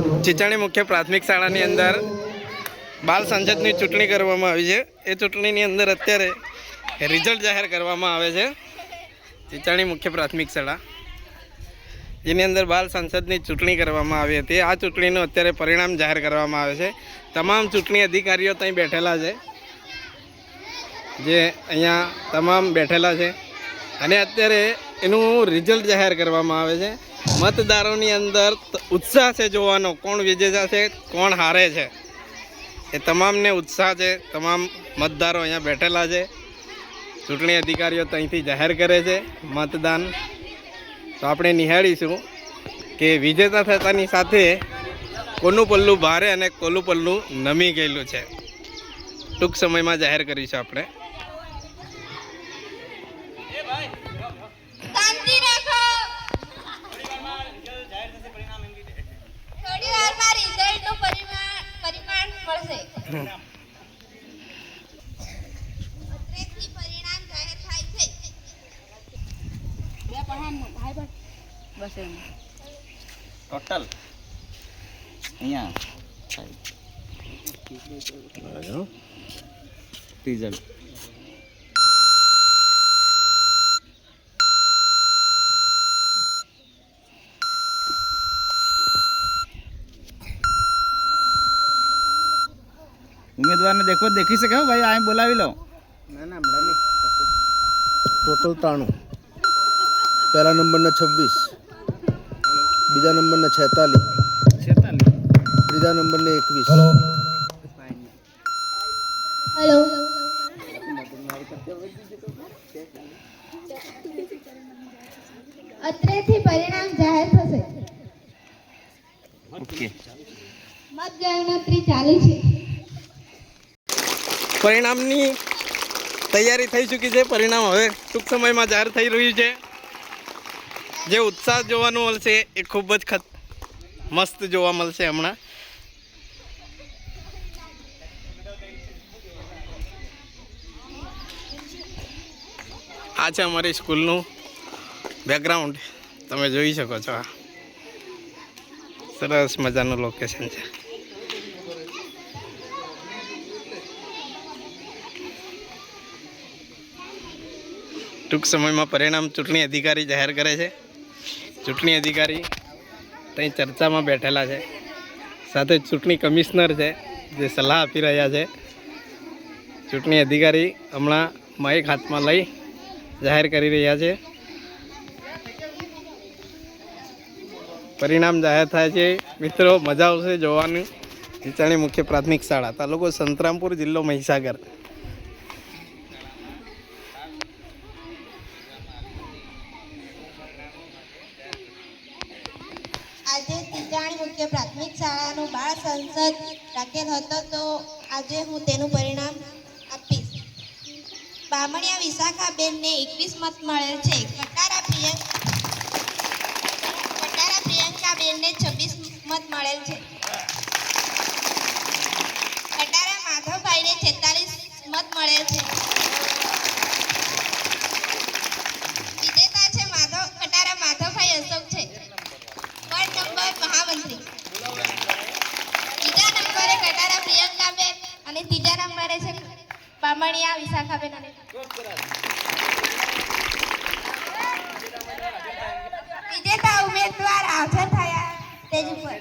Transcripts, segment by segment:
ચીચાણી મુખ્ય પ્રાથમિક શાળાની અંદર બાલ સંસદની ચૂંટણી કરવામાં આવી છે। એ ચૂંટણીની અંદર અત્યારે રિઝલ્ટ જાહેર કરવામાં આવે છે। ચીચાણી મુખ્ય પ્રાથમિક શાળા જેની અંદર બાલ સંસદની ચૂંટણી કરવામાં આવી હતી। આ ચૂંટણીનું અત્યારે પરિણામ જાહેર કરવામાં આવે છે। તમામ ચૂંટણી અધિકારીઓ ત્યાં બેઠેલા છે, જે અહીંયા તમામ બેઠેલા છે અને અત્યારે એનું રિઝલ્ટ જાહેર કરવામાં આવે છે। મતદારોની અંદર ઉત્સાહ છે જોવાનો, કોણ વિજેતા છે, કોણ હારે છે, એ તમામને ઉત્સાહ છે। તમામ મતદારો અહીંયા બેઠેલા છે। ચૂંટણી અધિકારીઓ ત્યાંથી જાહેર કરે છે મતદાન। તો આપણે નિહાળીશું કે વિજેતા થતાની સાથે કોનું પલ્લું ભારે અને કોનું પલ્લું નમી ગયેલું છે। ટૂંક સમયમાં જાહેર કરીશું આપણે। ટોટલ અહીંયા રિઝલ્ટ ઉમેદવારને દેખો દેખી શકે હો ભાઈ, આ બોલાવી લો। ના ના હમણાં નહીં। ટોટલ 93, પહેલા નંબરના 26, બીજા નંબરના 46, ત્રીજા નંબરને 21। હેલો, અત્રેથી પરિણામ જાહેર થશે। ઓકે, મતગણતરી ચાલુ છે। પરિણામની તૈયારી થઈ ચૂકી છે। પરિણામ હવે ટૂંક સમયમાં જાહેર થઈ રહ્યું છે। જે ઉત્સાહ જોવાનું મળશે એ ખૂબ જ મસ્ત જોવા મળશે હમણાં। આ છે અમારી સ્કૂલનું બેકગ્રાઉન્ડ, તમે જોઈ શકો છો। આ સરસ મજાનું લોકેશન છે। ટૂંક સમયમાં પરિણામ ચૂંટણી અધિકારી જાહેર કરે છે। ચૂંટણી અધિકારી ત્યાં ચર્ચામાં બેઠેલા છે, સાથે ચૂંટણી કમિશનર છે જે સલાહ આપી રહ્યા છે। ચૂંટણી અધિકારી હમણાં માઇક હાથમાં લઈ જાહેર કરી રહ્યા છે। પરિણામ જાહેર થાય છે મિત્રો, મજા આવશે જોવાનું। ચીચાણી મુખ્ય પ્રાથમિક શાળા, તાલુકો સંતરામપુર, જિલ્લો મહીસાગર। આજે ચીચાણી મુખ્ય પ્રાથમિક શાળાનો બાળ સંસદ રાખેલ હતો, તો આજે હું તેનું પરિણામ આપીશ। બામણિયા વિશાખાબેનને 21 મત મળેલ છે। કટારા પ્રિયંકાબેનને 26 મત મળેલ છે। કટારા માધવભાઈને 46 મત મળેલ છે। વિજેતા છે કટારા માધવભાઈ અશોક છે, વોર્ડ નંબર મહામંત્રી। બીજા નંબરે કટારા પ્રિયંકાબેન અને ત્રીજા નંબરે છે બામણિયા વિશાખાબેન। વિજેતા ઉમેદવાર હાજર થયા સ્ટેજ ઉપર।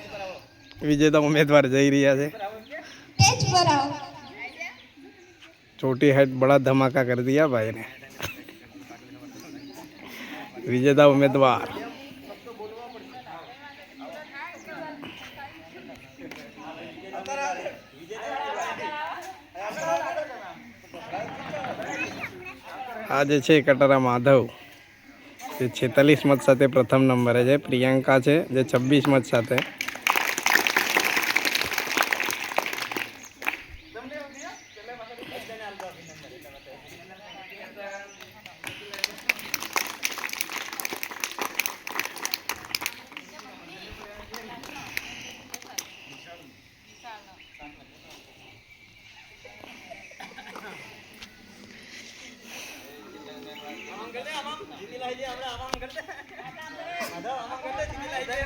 વિજેતા ઉમેદવાર જઈ રહ્યા છે। સ્ટેજ પર આવો। छोटी हाइट बड़ा धमाका कर दिया भाई ने। विजेता उम्मीदवार आज है कटारा माधव જે 46 મત સાથે પ્રથમ નંબરે છે। પ્રિયંકા છે જે 26 મત સાથે। જીતી લાઈ દે આપણે આમાં કરતે માધવ આમાં કરતે જીતી લાઈ દે